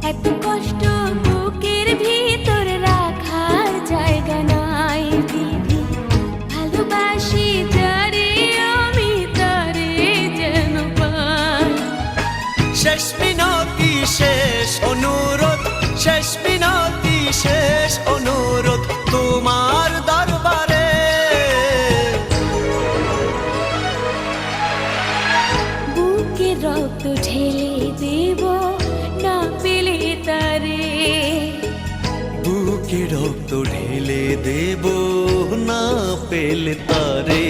এত কষ্ট বুকের ভিতর রাখার জায়গা নাই দিদি, ভালোবাসি যারে আমি তারে যেন পাই। শেষ মিনতি শেষ অনুরোধ, শেষ মিনতি শেষ অনুরোধ তোমার দরবারে। বুকে রক্ত ঢেলে দেব না পেলে তারে, বুকে রক্ত ঢেলে দেব না পেলে তারে।